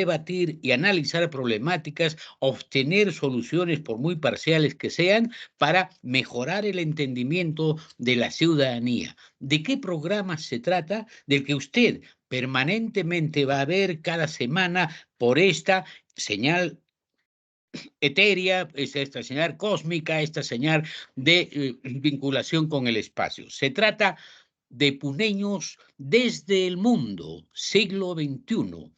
debatir y analizar problemáticas, obtener soluciones por muy parciales que sean, para mejorar el entendimiento de la ciudadanía. ¿De qué programa se trata? Del que usted permanentemente va a ver cada semana por esta señal etérea, esta señal cósmica, esta señal de vinculación con el espacio. Se trata de Puneños desde el mundo, siglo XXI,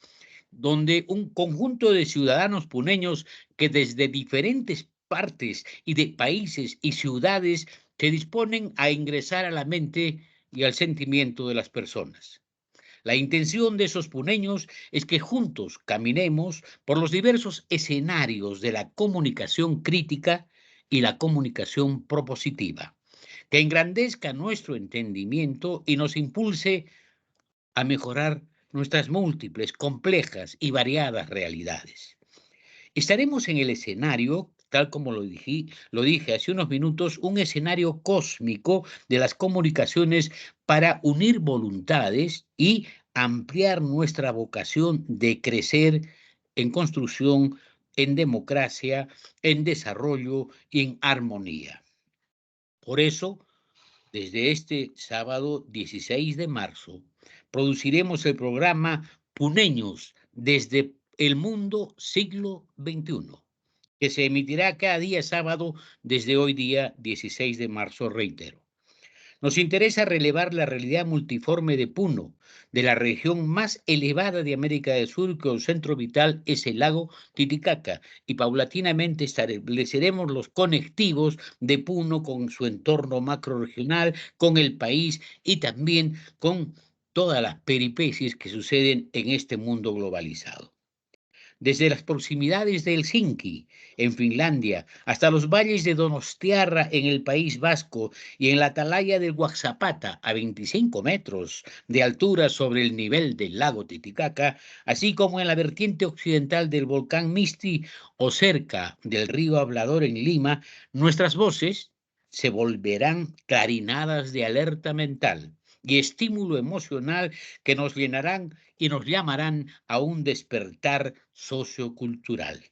donde un conjunto de ciudadanos puneños que desde diferentes partes y de países y ciudades se disponen a ingresar a la mente y al sentimiento de las personas. La intención de esos puneños es que juntos caminemos por los diversos escenarios de la comunicación crítica y la comunicación propositiva, que engrandezca nuestro entendimiento y nos impulse a mejorar nuestras múltiples, complejas y variadas realidades. Estaremos en el escenario, tal como lo dije hace unos minutos, un escenario cósmico de las comunicaciones para unir voluntades y ampliar nuestra vocación de crecer en construcción, en democracia, en desarrollo y en armonía. Por eso, desde este sábado 16 de marzo, produciremos el programa Puneños desde el mundo siglo XXI, que se emitirá cada día sábado desde hoy día 16 de marzo, reitero. Nos interesa relevar la realidad multiforme de Puno, de la región más elevada de América del Sur, cuyo centro vital es el lago Titicaca, y paulatinamente estableceremos los conectivos de Puno con su entorno macrorregional, con el país y también con todas las peripecias que suceden en este mundo globalizado. Desde las proximidades de Helsinki, en Finlandia, hasta los valles de Donostiarra en el País Vasco y en la atalaya del Huaxapata, a 25 metros de altura sobre el nivel del lago Titicaca, así como en la vertiente occidental del volcán Misti o cerca del río Hablador en Lima, nuestras voces se volverán clarinadas de alerta mental y estímulo emocional que nos llenarán y nos llamarán a un despertar sociocultural.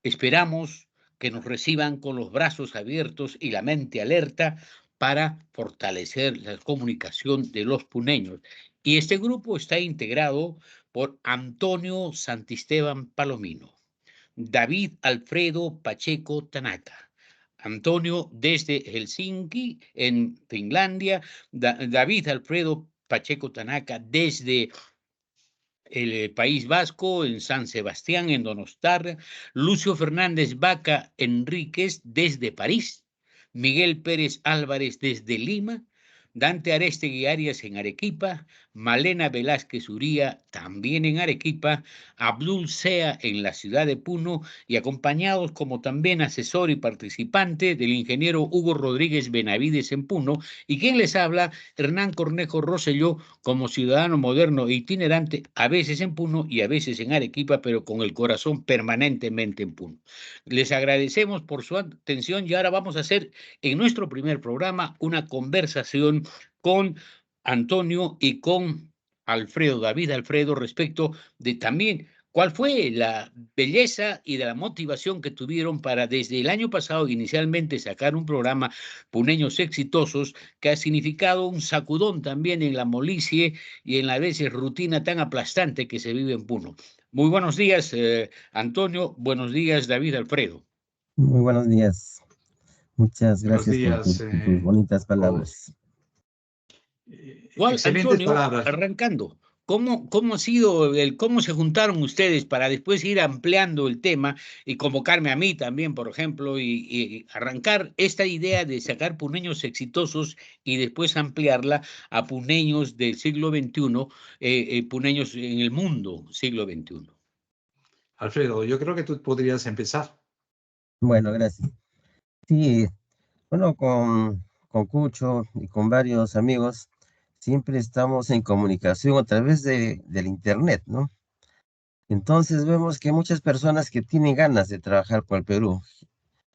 Esperamos que nos reciban con los brazos abiertos y la mente alerta para fortalecer la comunicación de los puneños. Y este grupo está integrado por Antonio Santisteban Palomino, David Alfredo Pacheco Tanaka, Antonio desde Helsinki, en Finlandia, David Alfredo Pacheco Tanaka desde el País Vasco, en San Sebastián, en Donostar, Lucio Fernández Vaca Enríquez desde París, Miguel Pérez Álvarez desde Lima, Dante Arestegui Arias en Arequipa, Malena Velázquez Uría también en Arequipa, Abdul Sea en la ciudad de Puno y acompañados como también asesor y participante del ingeniero Hugo Rodríguez Benavides en Puno, y quien les habla, Hernán Cornejo Rosselló, como ciudadano moderno e itinerante, a veces en Puno y a veces en Arequipa, pero con el corazón permanentemente en Puno. Les agradecemos por su atención y ahora vamos a hacer en nuestro primer programa una conversación con Antonio y con Alfredo, David Alfredo, respecto de también cuál fue la belleza y de la motivación que tuvieron para desde el año pasado inicialmente sacar un programa Puneños Exitosos, que ha significado un sacudón también en la molicie y en la a veces rutina tan aplastante que se vive en Puno. Muy buenos días, Antonio. Buenos días, David Alfredo. Muy buenos días. Muchas Buenos gracias por días tus bonitas a todos. palabras. Excelentes Antonio, palabras. arrancando, ¿cómo ha sido cómo se juntaron ustedes para después ir ampliando el tema y convocarme a mí también, por ejemplo, y arrancar esta idea de sacar puneños exitosos y después ampliarla a puneños del siglo XXI, puneños en el mundo siglo XXI? Alfredo, yo creo que tú podrías empezar. Bueno, gracias. Sí, bueno, con Cucho y con varios amigos siempre estamos en comunicación a través del Internet, ¿no? Entonces vemos que muchas personas que tienen ganas de trabajar por el Perú,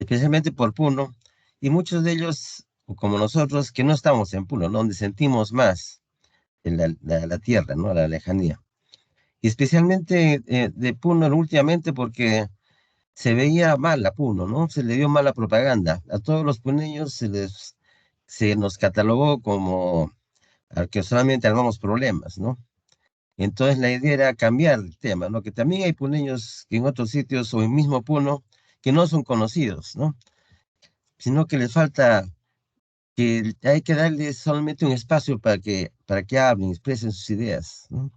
especialmente por Puno, y muchos de ellos, como nosotros, que no estamos en Puno, ¿no? Donde sentimos más en la tierra, ¿no? La lejanía. y especialmente de Puno últimamente porque se veía mal a Puno, ¿no? Se le dio mala propaganda. A todos los puneños se nos catalogó como a que solamente armamos problemas, ¿no? Entonces la idea era cambiar el tema, ¿no? Que también hay puneños que en otros sitios o en mismo Puno que no son conocidos, ¿no? Sino que les falta, que hay que darles solamente un espacio para que hablen, expresen sus ideas, ¿no?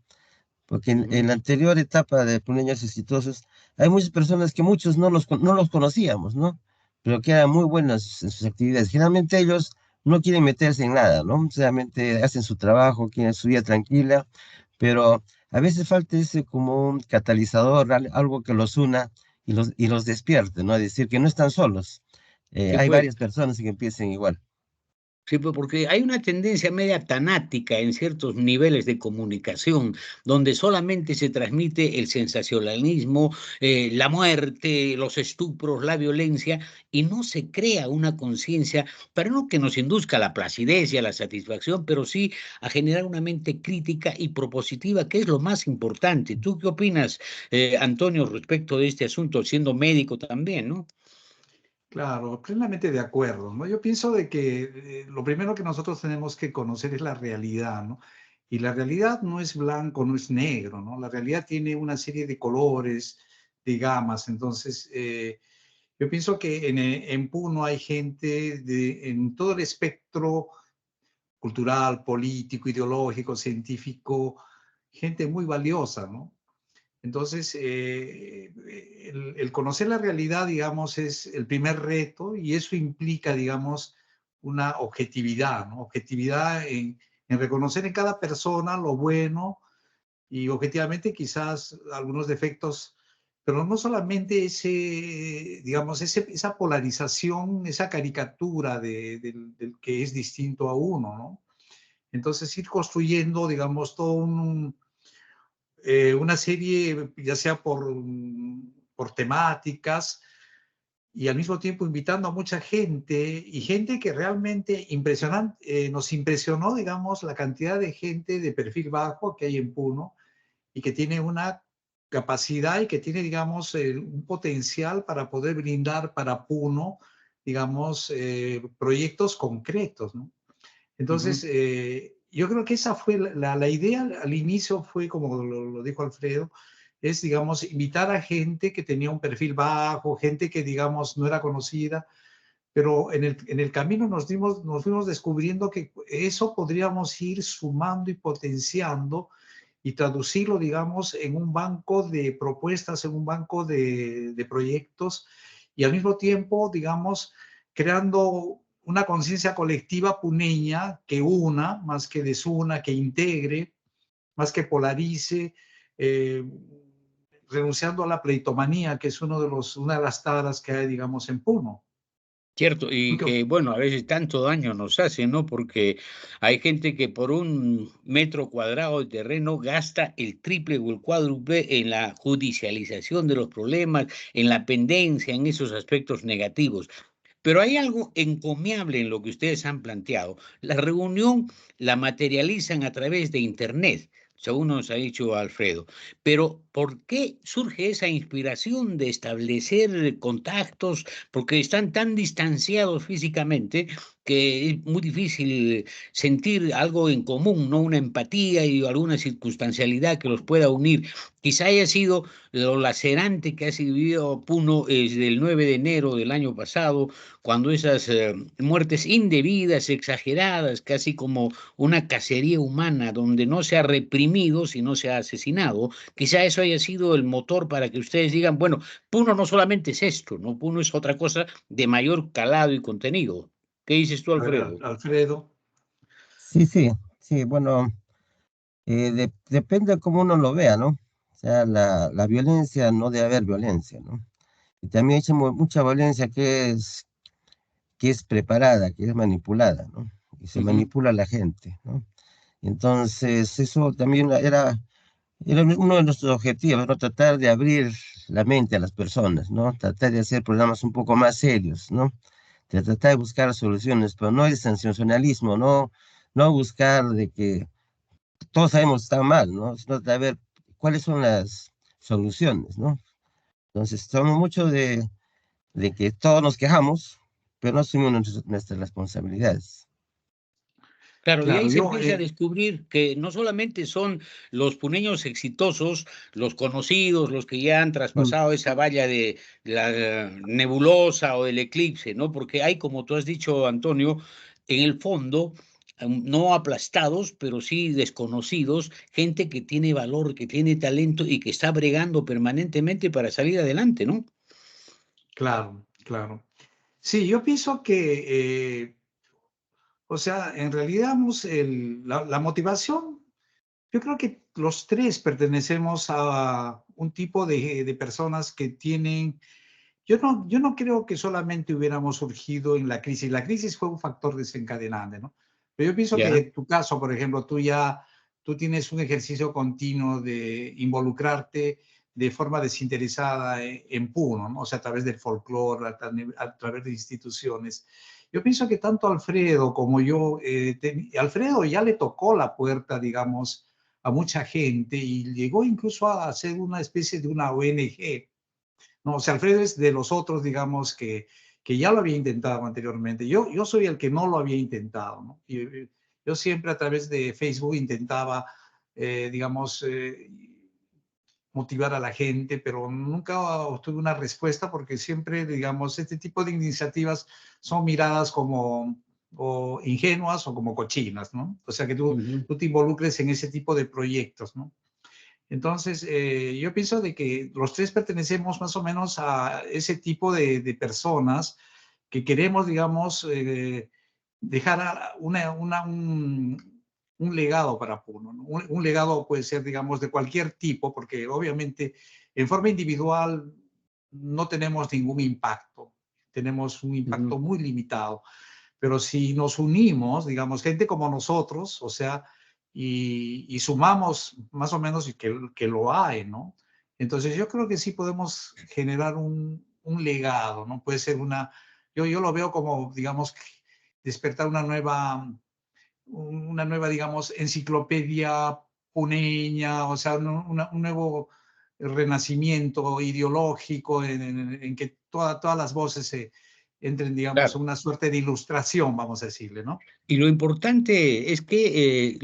Porque en la Ujú. anterior etapa de puneños exitosos hay muchas personas que muchos no los conocíamos, ¿no? Pero que eran muy buenas en sus actividades. Generalmente ellos no quieren meterse en nada, ¿no? Solamente hacen su trabajo, quieren su vida tranquila, pero a veces falta ese como un catalizador, algo que los una y los despierte, ¿no? Decir que no están solos. Sí, Hay pues. varias personas que empiecen igual. Sí, pues porque hay una tendencia media tanática en ciertos niveles de comunicación, donde solamente se transmite el sensacionalismo, la muerte, los estupros, la violencia, y no se crea una conciencia, para no que nos induzca a la placidez y a la satisfacción, pero sí a generar una mente crítica y propositiva, que es lo más importante. ¿Tú qué opinas, Antonio, respecto de este asunto, siendo médico también, ¿no? Claro, plenamente de acuerdo, ¿no? Yo pienso de que lo primero que nosotros tenemos que conocer es la realidad, ¿no? Y la realidad no es blanco, no es negro, ¿no? La realidad tiene una serie de colores, de gamas. Entonces, yo pienso que en Puno hay gente en todo el espectro cultural, político, ideológico, científico, gente muy valiosa, ¿no? Entonces, el conocer la realidad, digamos, es el primer reto y eso implica, digamos, una objetividad, ¿no? Objetividad en reconocer en cada persona lo bueno y objetivamente quizás algunos defectos, pero no solamente ese, digamos, esa polarización, esa caricatura del que es distinto a uno, ¿no? Entonces, ir construyendo, digamos, todo una serie, ya sea por temáticas, y al mismo tiempo invitando a mucha gente, y gente que realmente impresionante, nos impresionó, digamos, la cantidad de gente de perfil bajo que hay en Puno, y que tiene una capacidad y que tiene, digamos, un potencial para poder brindar para Puno, digamos, proyectos concretos, ¿no? Ujú. Entonces, yo creo que esa fue la idea al inicio, fue como lo dijo Alfredo, es, digamos, invitar a gente que tenía un perfil bajo, gente que, digamos, no era conocida, pero en el camino nos fuimos descubriendo que eso podríamos ir sumando y potenciando y traducirlo, digamos, en un banco de propuestas, en un banco de proyectos y al mismo tiempo, digamos, creando una conciencia colectiva puneña que una, más que desuna, que integre, más que polarice, eh, renunciando a la pleitomanía, que es una de las taras que hay, digamos, en Puno. Cierto, ¿Tú y qué que bueno, a veces tanto daño nos hace, ¿no? Porque hay gente que por un metro cuadrado de terreno gasta el triple o el cuádruple en la judicialización de los problemas, en la pendencia, en esos aspectos negativos. Pero hay algo encomiable en lo que ustedes han planteado. La reunión la materializan a través de Internet, según nos ha dicho Alfredo. Pero ¿por qué surge esa inspiración de establecer contactos? Porque están tan distanciados físicamente que es muy difícil sentir algo en común, ¿no? Una empatía y alguna circunstancialidad que los pueda unir. Quizá haya sido lo lacerante que ha vivido Puno desde el 9 de enero del año pasado, cuando esas muertes indebidas, exageradas, casi como una cacería humana, donde no se ha reprimido, sino se ha asesinado, quizá eso haya sido el motor para que ustedes digan, bueno, Puno no solamente es esto, ¿no? Puno es otra cosa de mayor calado y contenido. ¿Qué dices tú, A ver, Alfredo? Alfredo? Sí, sí, sí, bueno, depende de cómo uno lo vea, ¿no? O sea, la violencia no debe haber violencia, ¿no? Y también hay mucha violencia que es preparada, que es manipulada, ¿no? Y se Ujú. manipula a la gente, ¿no? Entonces, eso también era uno de nuestros objetivos, ¿no? Tratar de abrir la mente a las personas, ¿no? Tratar de hacer programas un poco más serios, ¿no? De tratar de buscar soluciones, pero no el sensacionalismo, no buscar de que todos sabemos que está mal, ¿no? Sino de ver cuáles son las soluciones, ¿no? Entonces, estamos mucho de que todos nos quejamos, pero no asumimos nuestras responsabilidades. Claro, y ahí Claro, se empieza a descubrir que no solamente son los puneños exitosos, los conocidos, los que ya han Mm, traspasado esa valla de la nebulosa o del eclipse, ¿no? Porque hay, como tú has dicho, Antonio, en el fondo, no aplastados, pero sí desconocidos, gente que tiene valor, que tiene talento y que está bregando permanentemente para salir adelante, ¿no? claro, claro. Sí, yo pienso que, o sea, en realidad la motivación, yo creo que los tres pertenecemos a un tipo de personas que tienen, yo no creo que solamente hubiéramos surgido en la crisis. La crisis fue un factor desencadenante, ¿no? Pero yo pienso que Ya. en tu caso, por ejemplo, tú tienes un ejercicio continuo de involucrarte de forma desinteresada en Puno, ¿no? O sea, a través del folclore, a través de instituciones. Yo pienso que tanto Alfredo como yo, Alfredo ya le tocó la puerta, digamos, a mucha gente y llegó incluso a hacer una especie de una ONG. No, o sea, Alfredo es de los otros, digamos, que ya lo había intentado anteriormente. Yo soy el que no lo había intentado, ¿no? Yo siempre a través de Facebook intentaba, digamos, motivar a la gente, pero nunca obtuve una respuesta porque siempre, digamos, este tipo de iniciativas son miradas como o ingenuas o como cochinas, ¿no? O sea, que Ujú. tú te involucres en ese tipo de proyectos, ¿no? Entonces, yo pienso de que los tres pertenecemos más o menos a ese tipo de personas que queremos, digamos, dejar un legado para Puno, ¿no? Un legado puede ser, digamos, de cualquier tipo, porque obviamente en forma individual no tenemos ningún impacto, tenemos un impacto Ujú. muy limitado, pero si nos unimos, digamos, gente como nosotros, o sea, y sumamos más o menos, y que lo hay, ¿no? Entonces yo creo que sí podemos generar un legado, ¿no? Puede ser yo lo veo como, digamos, despertar una nueva, digamos, enciclopedia puneña, o sea, un nuevo renacimiento ideológico en que todas las voces entren, digamos, Claro. una suerte de ilustración, vamos a decirle, ¿no? Y lo importante es que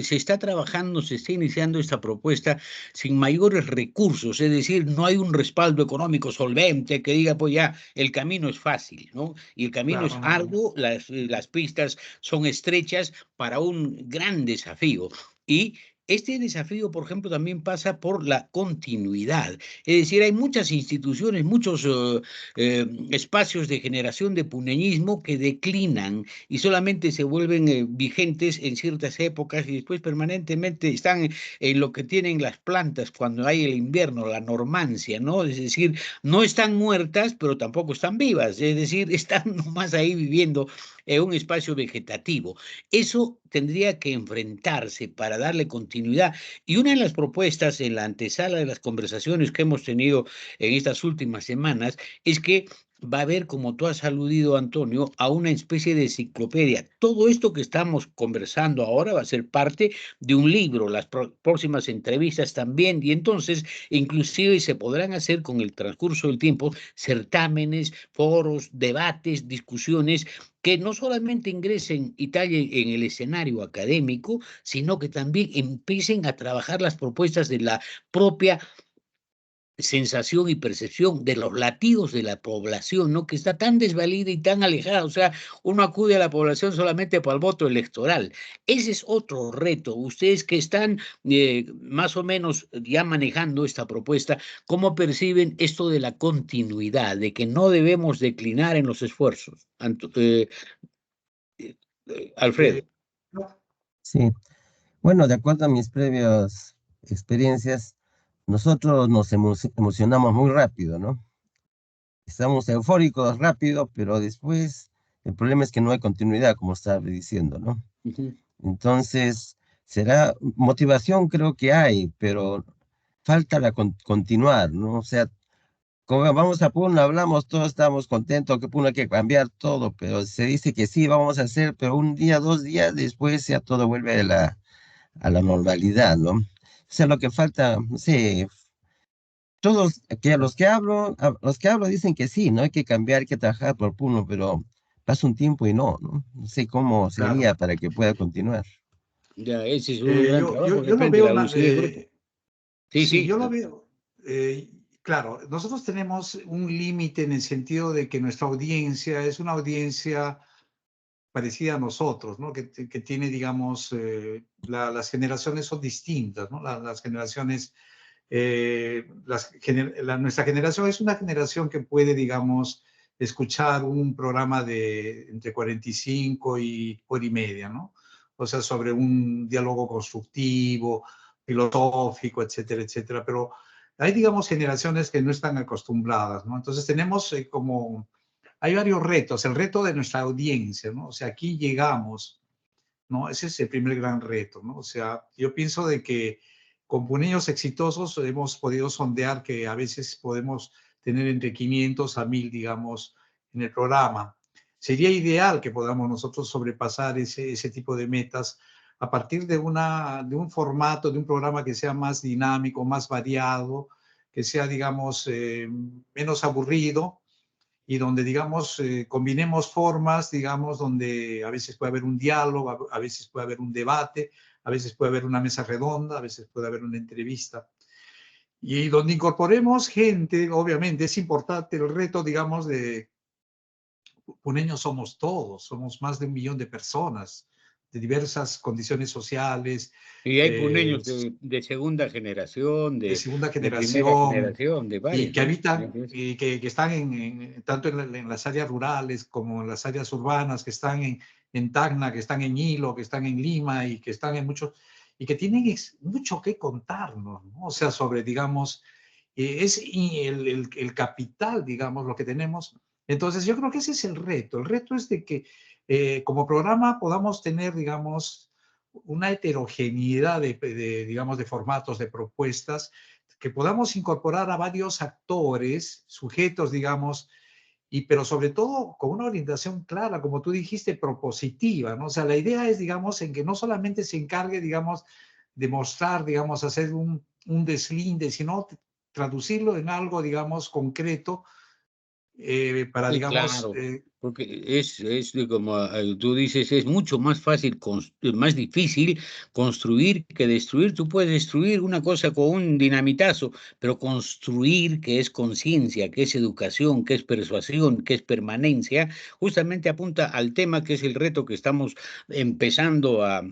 se está trabajando, se está iniciando esta propuesta sin mayores recursos, es decir, no hay un respaldo económico solvente que diga, pues ya, el camino es fácil, ¿no? Y el camino es Claro, no, no. arduo, las pistas son estrechas para un gran desafío. Y este desafío, por ejemplo, también pasa por la continuidad. Es decir, hay muchas instituciones, muchos espacios de generación de puneñismo que declinan y solamente se vuelven vigentes en ciertas épocas y después permanentemente están en lo que tienen las plantas cuando hay el invierno, la normancia, ¿no? Es decir, no están muertas, pero tampoco están vivas, es decir, están nomás ahí viviendo en un espacio vegetativo. Eso tendría que enfrentarse para darle continuidad. Y una de las propuestas en la antesala de las conversaciones que hemos tenido en estas últimas semanas es que va a haber, como tú has aludido, Antonio, a una especie de enciclopedia. Todo esto que estamos conversando ahora va a ser parte de un libro, las próximas entrevistas también, y entonces inclusive se podrán hacer con el transcurso del tiempo certámenes, foros, debates, discusiones que no solamente ingresen y tallen en el escenario académico, sino que también empiecen a trabajar las propuestas de la propia sensación y percepción de los latidos de la población, ¿no? Que está tan desvalida y tan alejada, o sea, uno acude a la población solamente para el voto electoral. Ese es otro reto. Ustedes que están más o menos ya manejando esta propuesta, ¿cómo perciben esto de la continuidad, de que no debemos declinar en los esfuerzos? Eh, Eh, Alfredo. no, sí, bueno, de acuerdo a mis previas experiencias, nosotros nos emocionamos muy rápido, ¿no? Estamos eufóricos rápido, pero después el problema es que no hay continuidad, como estaba diciendo, ¿no? Ujú. Entonces, será motivación, creo que hay, pero falta continuar, ¿no? O sea, como vamos a Puno, hablamos, todos estamos contentos que Puno hay que cambiar todo, pero se dice que sí, vamos a hacer, pero un día, 2 días después ya todo vuelve a la normalidad, ¿no? sea, lo que falta, no sé, todos que los que hablo dicen que sí, ¿no? Hay que cambiar, hay que trabajar por Puno, pero pasa un tiempo y no, ¿no? No sé cómo Claro. sería para que pueda continuar. Ya, ese es un gran trabajo de Yo lo repente, veo, la lucidez del grupo. Sí, sí, sí. yo lo veo. Claro, nosotros tenemos un límite en el sentido de que nuestra audiencia es una audiencia parecida a nosotros, ¿no? Que tiene, digamos, las generaciones son distintas, ¿no? Las generaciones, nuestra generación es una generación que puede, digamos, escuchar un programa de entre 45 y hora y media, ¿no? O sea, sobre un diálogo constructivo, filosófico, etcétera, etcétera. Pero hay, digamos, generaciones que no están acostumbradas, ¿no? Entonces tenemos hay varios retos. El reto de nuestra audiencia, ¿no? O sea, aquí llegamos, ¿no? Ese es el primer gran reto, ¿no? O sea, yo pienso de que con puneños exitosos hemos podido sondear que a veces podemos tener entre 500 a 1000, digamos, en el programa. Sería ideal que podamos nosotros sobrepasar ese tipo de metas a partir de de un formato, de un programa que sea más dinámico, más variado, que sea, digamos, menos aburrido y donde, digamos, combinemos formas, digamos, donde a veces puede haber un diálogo, a veces puede haber un debate, a veces puede haber una mesa redonda, a veces puede haber una entrevista. Y donde incorporemos gente, obviamente, es importante el reto, digamos, de puneños somos todos, somos más de 1 millón de personas de diversas condiciones sociales, Y hay eh, puneños de segunda generación, de segunda de primera generación, generación, de y varios, que ¿no? habitan, y que están tanto en las áreas rurales como en las áreas urbanas, que están en Tacna, que están en Hilo, que están en Lima y que están en muchos, y que tienen mucho que contarnos, ¿no? O sea, sobre, digamos, el capital, digamos, lo que tenemos. Entonces, yo creo que ese es el reto. El reto es de que como programa podamos tener, digamos, una heterogeneidad digamos, de formatos, de propuestas, que podamos incorporar a varios actores, sujetos, digamos, pero sobre todo con una orientación clara, como tú dijiste, propositiva, ¿no? O sea, la idea es, digamos, en que no solamente se encargue, digamos, de mostrar, digamos, hacer un deslinde, sino traducirlo en algo, digamos, concreto para, Sí, digamos, claro, porque como tú dices, es mucho más fácil, más difícil construir que destruir. Tú puedes destruir una cosa con un dinamitazo, pero construir, que es conciencia, que es educación, que es persuasión, que es permanencia, justamente apunta al tema que es el reto que estamos empezando a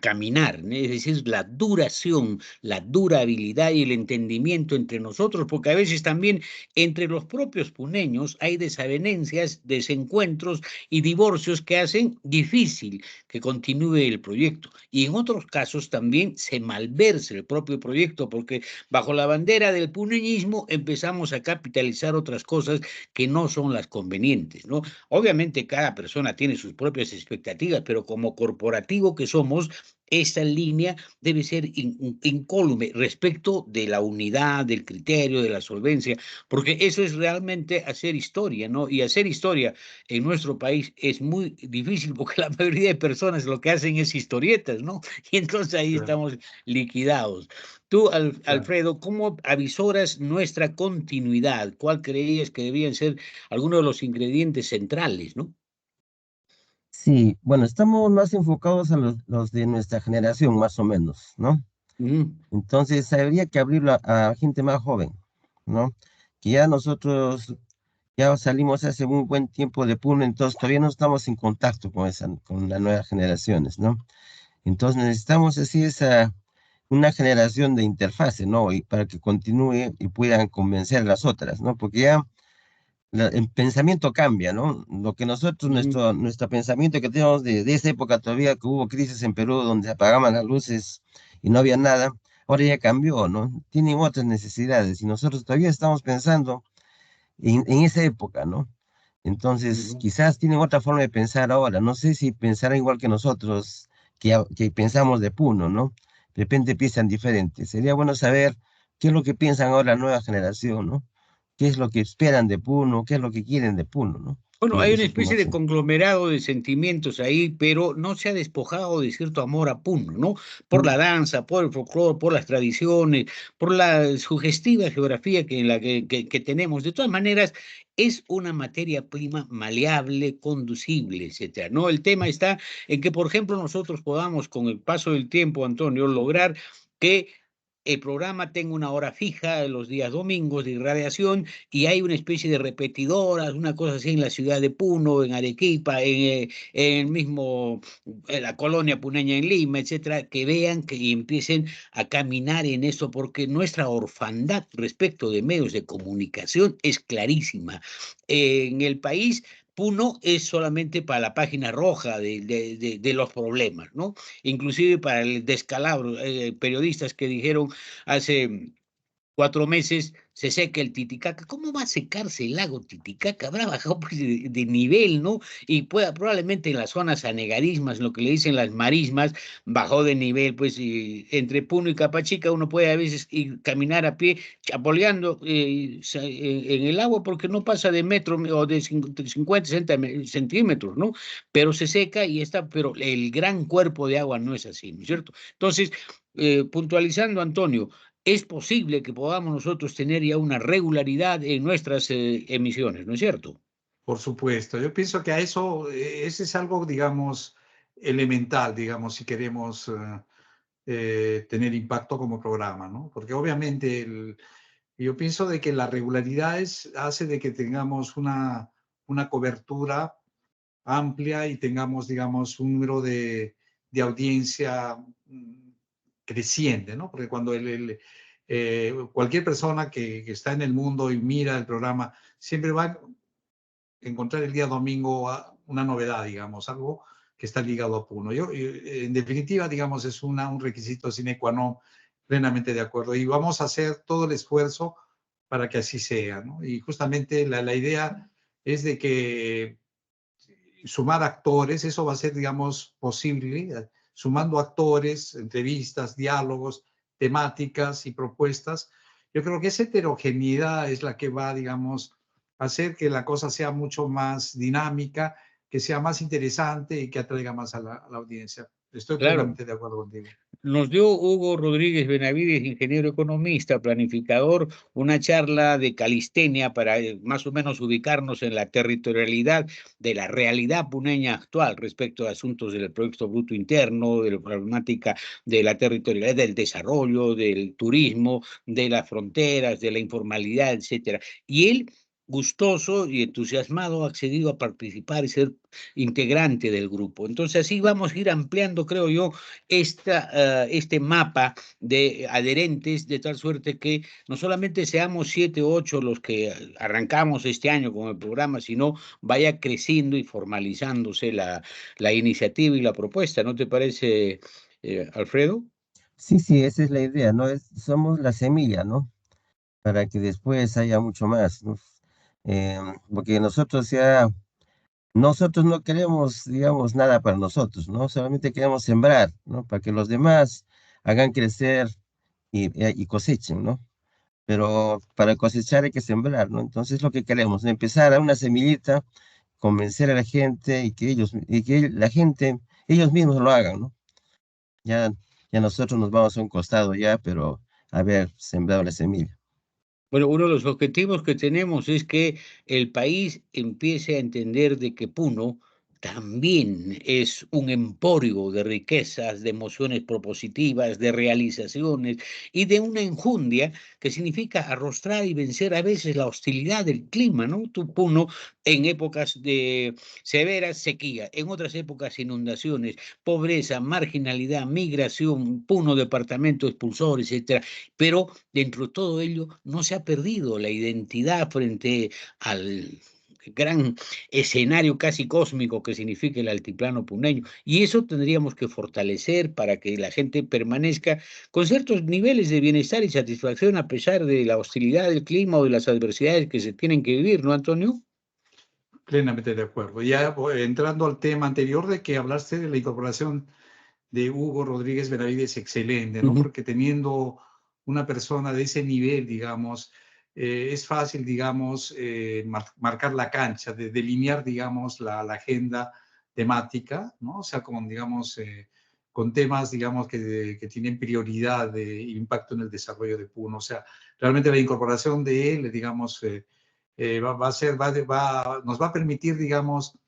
caminar, ¿no? Es decir, la duración, la durabilidad y el entendimiento entre nosotros, porque a veces también entre los propios puneños hay desavenencias, desencuentros y divorcios que hacen difícil que continúe el proyecto. Y en otros casos también se malversa el propio proyecto porque bajo la bandera del puneñismo empezamos a capitalizar otras cosas que no son las convenientes, ¿no? Obviamente cada persona tiene sus propias expectativas, pero como corporativo que somos, esa línea debe ser incólume respecto de la unidad, del criterio, de la solvencia, porque eso es realmente hacer historia, ¿no? Y hacer historia en nuestro país es muy difícil porque la mayoría de personas lo que hacen es historietas, ¿no? Y entonces ahí claro, estamos liquidados. Tú, claro. Alfredo, ¿cómo avisoras nuestra continuidad? ¿Cuál creías que debían ser algunos de los ingredientes centrales, ¿no? Sí, bueno, estamos más enfocados a los de nuestra generación, más o menos, ¿no? Ujú. Entonces, habría que abrirlo a gente más joven, ¿no? Que ya nosotros ya salimos hace un buen tiempo de Puno, entonces todavía no estamos en contacto con las nuevas generaciones, ¿no? Entonces necesitamos así una generación de interfase, ¿no? Y para que continúe y puedan convencer a las otras, ¿no? Porque ya el pensamiento cambia, ¿no? Lo que nosotros, Ujú. nuestro pensamiento que tenemos de esa época todavía que hubo crisis en Perú donde se apagaban las luces y no había nada, ahora ya cambió, ¿no? Tienen otras necesidades y nosotros todavía estamos pensando en esa época, ¿no? Entonces, Ujú. quizás tienen otra forma de pensar ahora. No sé si pensarán igual que nosotros, que pensamos de Puno, ¿no? De repente piensan diferente. Sería bueno saber qué es lo que piensan ahora la nueva generación, ¿no? ¿Qué es lo que esperan de Puno? ¿Qué es lo que quieren de Puno, ¿no? Bueno, y hay una eso es como especie de así. conglomerado de sentimientos ahí, pero no se ha despojado de cierto amor a Puno, ¿no? Por Mm, la danza, por el folclore, por las tradiciones, por la sugestiva geografía que tenemos. De todas maneras, es una materia prima maleable, conducible, etcétera, ¿no? El tema está en que, por ejemplo, nosotros podamos, con el paso del tiempo, Antonio, lograr que el programa tenga una hora fija los días domingos de irradiación y hay una especie de repetidoras, una cosa así en la ciudad de Puno, en Arequipa, en el mismo, en la colonia puneña en Lima, etcétera, que vean que y empiecen a caminar en eso, porque nuestra orfandad respecto de medios de comunicación es clarísima. En el país, Puno es solamente para la página roja de los problemas, ¿no? Inclusive para el descalabro, periodistas que dijeron hace 4 meses se seca el Titicaca. ¿Cómo va a secarse el lago Titicaca? Habrá bajado pues, de nivel, ¿no? Y probablemente en las zonas anegarismas, lo que le dicen las marismas, bajó de nivel, pues entre Puno y Capachica uno puede a veces ir, caminar a pie, chapoleando en el agua porque no pasa de metro o de 50, 60 centímetros, ¿no? Pero se seca y está, pero el gran cuerpo de agua no es así, ¿no es cierto? Entonces, puntualizando, Antonio, es posible que podamos nosotros tener ya una regularidad en nuestras emisiones, ¿no es cierto? Por supuesto, yo pienso que a eso, ese es algo, digamos, elemental, digamos, si queremos tener impacto como programa, ¿no? Porque obviamente yo pienso de que la regularidad hace de que tengamos una cobertura amplia y tengamos, digamos, un número de audiencia creciente, ¿no? Porque cuando cualquier persona que está en el mundo y mira el programa, siempre va a encontrar el día domingo una novedad, digamos, algo que está ligado a Puno. En definitiva, digamos, es un requisito sine qua non, plenamente de acuerdo. Y vamos a hacer todo el esfuerzo para que así sea, ¿no? Y justamente la idea es de que sumar actores, eso va a ser, digamos, posible, sumando actores, entrevistas, diálogos, temáticas y propuestas. Yo creo que esa heterogeneidad es la que va, digamos, a hacer que la cosa sea mucho más dinámica, que sea más interesante y que atraiga más a la audiencia. Estoy Claro. plenamente de acuerdo contigo. Nos dio Hugo Rodríguez Benavides, ingeniero economista, planificador, una charla de calistenia para más o menos ubicarnos en la territorialidad de la realidad puneña actual respecto a asuntos del Producto Bruto Interno, de la problemática de la territorialidad, del desarrollo, del turismo, de las fronteras, de la informalidad, etcétera. Y él, gustoso y entusiasmado, ha accedido a participar y ser integrante del grupo. Entonces así vamos a ir ampliando, creo yo, este mapa de adherentes, de tal suerte que no solamente seamos 7 o 8 los que arrancamos este año con el programa, sino vaya creciendo y formalizándose la iniciativa y la propuesta. ¿No te parece, Alfredo? Sí, sí, esa es la idea, ¿no? Somos la semilla, ¿no? Para que después haya mucho más, ¿no? Porque nosotros no queremos, digamos, nada para nosotros, ¿no? Solamente queremos sembrar, ¿no? Para que los demás hagan crecer y cosechen, ¿no? Pero para cosechar hay que sembrar, ¿no? Entonces lo que queremos, empezar a una semillita, convencer a la gente y que la gente, ellos mismos lo hagan, ¿no? Ya, ya nosotros nos vamos a un costado ya, pero haber sembrado la semilla. Bueno, uno de los objetivos que tenemos es que el país empiece a entender de que Puno también es un emporio de riquezas, de emociones propositivas, de realizaciones y de una enjundia que significa arrostrar y vencer a veces la hostilidad del clima, ¿no? Tu Puno en épocas de severa sequía, en otras épocas inundaciones, pobreza, marginalidad, migración, Puno departamento expulsor, etcétera, pero dentro de todo ello no se ha perdido la identidad frente al gran escenario casi cósmico que significa el altiplano puneño. Y eso tendríamos que fortalecer para que la gente permanezca con ciertos niveles de bienestar y satisfacción a pesar de la hostilidad del clima o de las adversidades que se tienen que vivir, ¿no, Antonio? Plenamente de acuerdo. Ya entrando al tema anterior de que hablaste de la incorporación de Hugo Rodríguez Benavides, excelente, ¿no? Ujú. Porque teniendo una persona de ese nivel, digamos, es fácil, digamos, marcar la cancha, de delinear, digamos, la agenda temática, ¿no? O sea, con, digamos, con temas, digamos, que tienen prioridad de impacto en el desarrollo de Puno. O sea, realmente la incorporación de él, digamos, nos va a permitir, digamos,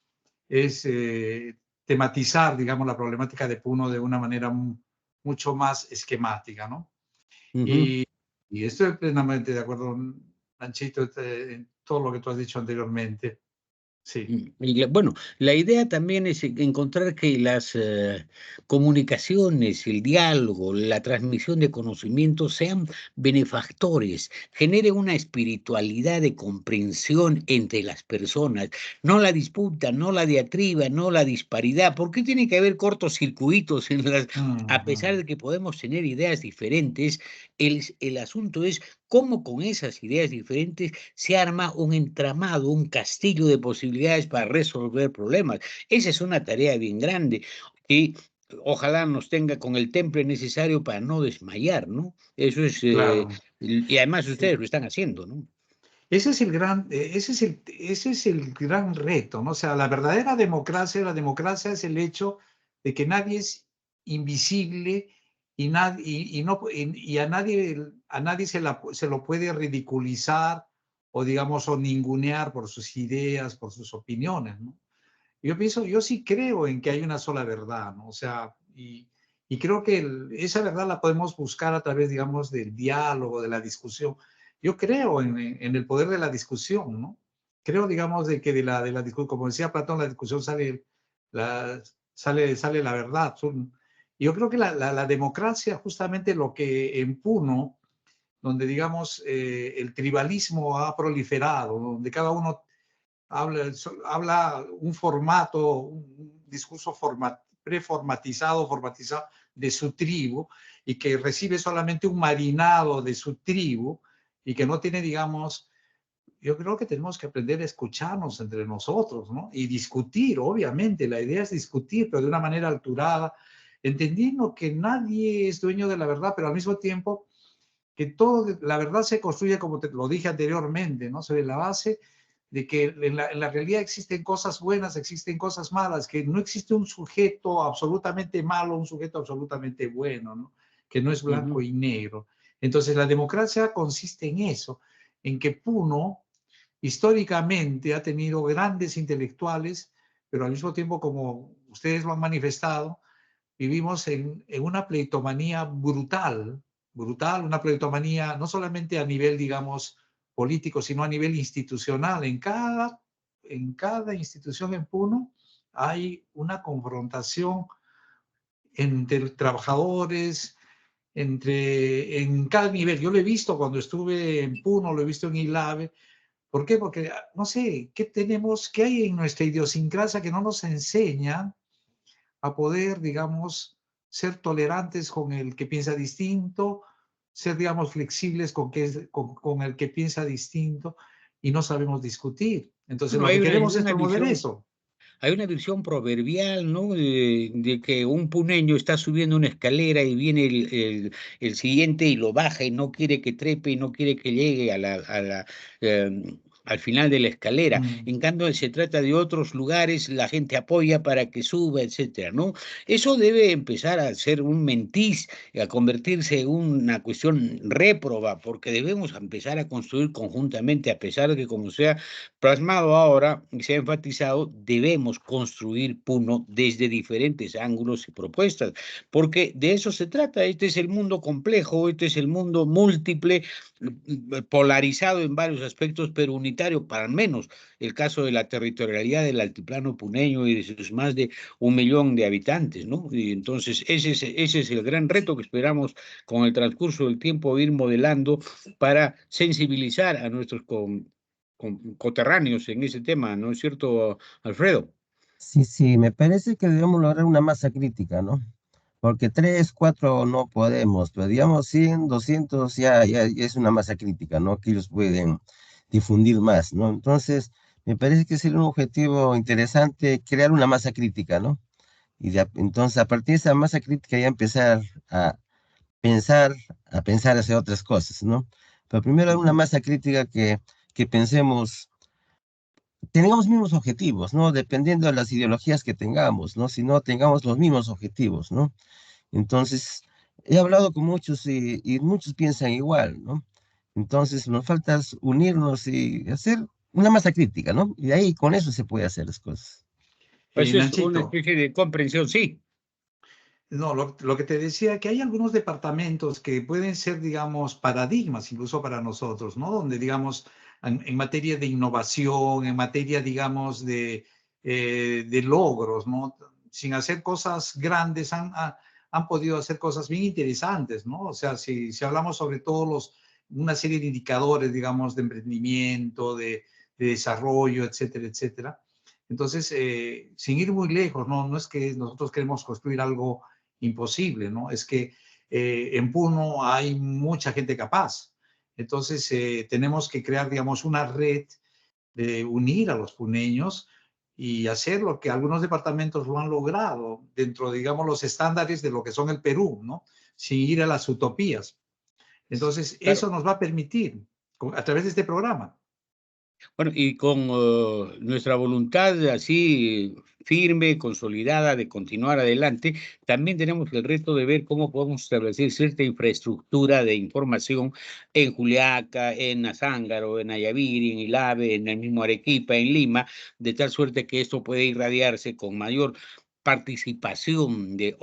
tematizar, digamos, la problemática de Puno de una manera mucho más esquemática, ¿no? Ujú. Y estoy plenamente de acuerdo, Lanchito, en todo lo que tú has dicho anteriormente. Sí. Bueno, la idea también es encontrar que las comunicaciones, el diálogo, la transmisión de conocimientos sean benefactores, genere una espiritualidad de comprensión entre las personas, no la disputa, no la diatriba, no la disparidad. ¿Por qué tiene que haber cortocircuitos en las, a pesar Ujú. de que podemos tener ideas diferentes? El asunto es cómo con esas ideas diferentes se arma un entramado, un castillo de posibilidades para resolver problemas. Esa es una tarea bien grande y ojalá nos tenga con el temple necesario para no desmayar, ¿no? Eso es, Claro. y además Sí. ustedes lo están haciendo, ¿no? Ese es el gran reto, ¿no? O sea, la democracia es el hecho de que nadie es invisible y, no, y a nadie se lo puede ridiculizar o, digamos, o ningunear por sus ideas, por sus opiniones, ¿no? Yo sí creo en que hay una sola verdad, ¿no? O sea, y creo que esa verdad la podemos buscar a través, digamos, del diálogo, de la discusión. Yo creo en el poder de la discusión, ¿no? Creo, digamos, de que de la discusión, como decía Platón, la discusión sale la verdad. Yo creo que la democracia, justamente lo que en Puno, donde, digamos, el tribalismo ha proliferado, donde cada uno habla un formato, un discurso preformatizado, formatizado de su tribu y que recibe solamente un marinado de su tribu y que no tiene, digamos, yo creo que tenemos que aprender a escucharnos entre nosotros, ¿no? Y discutir, obviamente, la idea es discutir, pero de una manera alturada, entendiendo que nadie es dueño de la verdad, pero al mismo tiempo que todo, la verdad se construye, como te lo dije anteriormente, ¿no? Sobre la base de que en la realidad existen cosas buenas, existen cosas malas, que no existe un sujeto absolutamente malo, un sujeto absolutamente bueno, ¿no? Que no es blanco Ujú. y negro. Entonces, la democracia consiste en eso, en que Puno históricamente ha tenido grandes intelectuales, pero al mismo tiempo, como ustedes lo han manifestado, vivimos en una pleitomanía brutal, brutal, una pleitomanía no solamente a nivel, digamos, político, sino a nivel institucional. En cada institución en Puno hay una confrontación entre trabajadores, en cada nivel. Yo lo he visto cuando estuve en Puno, lo he visto en Ilave. ¿Por qué? Porque, no sé, qué hay en nuestra idiosincrasia que no nos enseña a poder, digamos, ser tolerantes con el que piensa distinto, ser, digamos, flexibles con el que piensa distinto y no sabemos discutir. Entonces, Bueno, lo que queremos es promover eso. hay una visión proverbial, ¿no? De que un puneño está subiendo una escalera y viene el siguiente y lo baja y no quiere que trepe y no quiere que llegue al final de la escalera. Mm. En cambio, se trata de otros lugares, la gente apoya para que suba, etcétera, ¿no? Eso debe empezar a ser un mentiz, a convertirse en una cuestión réproba, porque debemos empezar a construir conjuntamente, a pesar de que como sea plasmado ahora y se ha enfatizado, debemos construir Puno desde diferentes ángulos y propuestas, porque de eso se trata. Este es el mundo complejo, este es el mundo múltiple, polarizado en varios aspectos, pero unitario, para al menos el caso de la territorialidad del altiplano puneño y de sus más de 1 millón de habitantes, ¿no? Y entonces ese es el gran reto que esperamos con el transcurso del tiempo ir modelando para sensibilizar a nuestros coterráneos en ese tema, ¿no es cierto, Alfredo? Sí, sí, me parece que debemos lograr una masa crítica, ¿no? Porque tres, cuatro no podemos, pero digamos 100, 200 ya es una masa crítica, ¿no? Que ellos pueden difundir más, ¿no? Entonces, me parece que sería un objetivo interesante crear una masa crítica, ¿no? Entonces, a partir de esa masa crítica ya empezar a pensar, a pensar hacer otras cosas, ¿no? Pero primero una masa crítica que pensemos, tengamos mismos objetivos, ¿no? Dependiendo de las ideologías que tengamos, ¿no? Si no, tengamos los mismos objetivos, ¿no? Entonces, he hablado con muchos y muchos piensan igual, ¿no? Entonces, nos falta unirnos y hacer una masa crítica, ¿no? Y de ahí con eso se puede hacer las cosas. Eso es una Nachito, especie de comprensión, sí. no, lo que te decía, que hay algunos departamentos que pueden ser, digamos, paradigmas incluso para nosotros, ¿no? Donde, digamos, en materia de innovación, en materia, digamos, de logros, ¿no? Sin hacer cosas grandes, han podido hacer cosas bien interesantes, ¿no? O sea, si hablamos sobre todos una serie de indicadores, digamos, de emprendimiento, de desarrollo, etcétera, etcétera. Entonces, sin ir muy lejos, ¿no? No es que nosotros queremos construir algo imposible, ¿no? Es que en Puno hay mucha gente capaz. Entonces, tenemos que crear, digamos, una red de unir a los puneños y hacer lo que algunos departamentos lo han logrado dentro, digamos, los estándares de lo que son el Perú, ¿no? Sin ir a las utopías. Entonces, Claro. eso nos va a permitir, a través de este programa. Bueno, y con nuestra voluntad así firme, consolidada de continuar adelante, también tenemos el reto de ver cómo podemos establecer cierta infraestructura de información en Juliaca, en Azángaro, en Ayaviri, en Ilave, en el mismo Arequipa, en Lima, de tal suerte que esto puede irradiarse con mayor participación de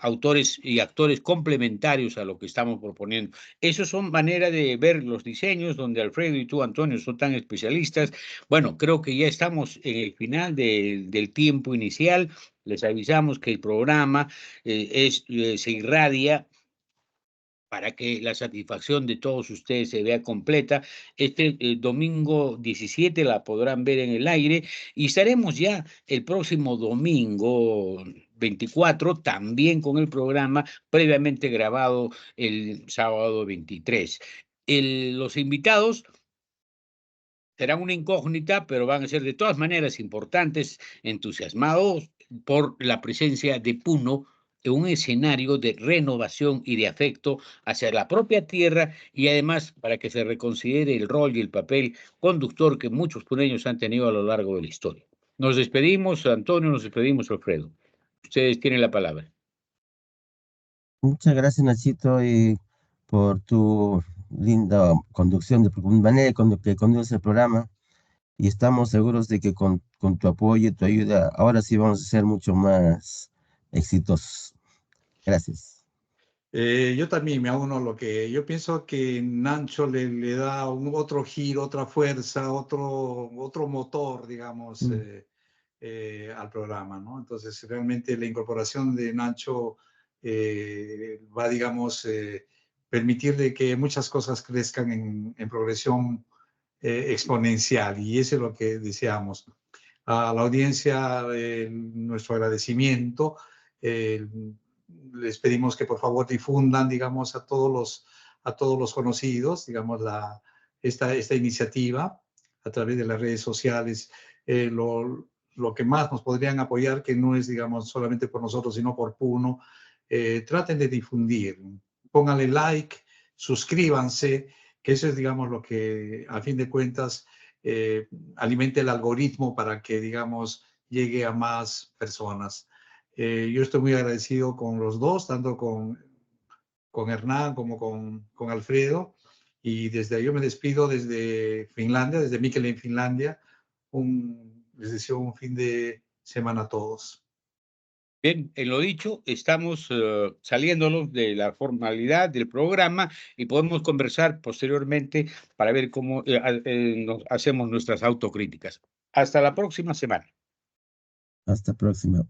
autores y actores complementarios a lo que estamos proponiendo. Esas son maneras de ver los diseños, donde Alfredo y tú, Antonio, son tan especialistas. Bueno, creo que ya estamos en el final del tiempo inicial. Les avisamos que el programa se irradia para que la satisfacción de todos ustedes se vea completa. Este domingo 17 la podrán ver en el aire y estaremos ya el próximo domingo 24 también con el programa previamente grabado el sábado 23. Los invitados serán una incógnita, pero van a ser de todas maneras importantes, entusiasmados por la presencia de Puno en un escenario de renovación y de afecto hacia la propia tierra y además para que se reconsidere el rol y el papel conductor que muchos puneños han tenido a lo largo de la historia. Nos despedimos, Antonio, nos despedimos, Alfredo. Ustedes tienen la palabra. Muchas gracias, Nachito, y por tu linda conducción, de manera que conduces el programa. Y estamos seguros de que con tu apoyo y tu ayuda, ahora sí vamos a ser mucho más exitosos. Gracias. Yo también me uno a lo que yo pienso que Nacho le da otro giro, otra fuerza, otro motor, digamos, Mm. al programa, ¿no? Entonces, realmente la incorporación de Nacho va, digamos, permitir de que muchas cosas crezcan en progresión exponencial y eso es lo que deseamos. A la audiencia, nuestro agradecimiento. Eh, Les pedimos que por favor difundan, digamos, a todos los conocidos, digamos, esta iniciativa a través de las redes sociales. Lo que más nos podrían apoyar, que no es, digamos, solamente por nosotros, sino por Puno, traten de difundir, pónganle like, suscríbanse, que eso es, digamos, lo que a fin de cuentas alimente el algoritmo para que, digamos, llegue a más personas. Yo estoy muy agradecido con los dos, tanto con Hernán como con Alfredo. Y desde ahí yo me despido desde Finlandia, desde Mikkeli en Finlandia. Les deseo un fin de semana a todos. Bien, en lo dicho, estamos saliéndonos de la formalidad del programa y podemos conversar posteriormente para ver cómo hacemos nuestras autocríticas. Hasta la próxima semana. Hasta la próxima.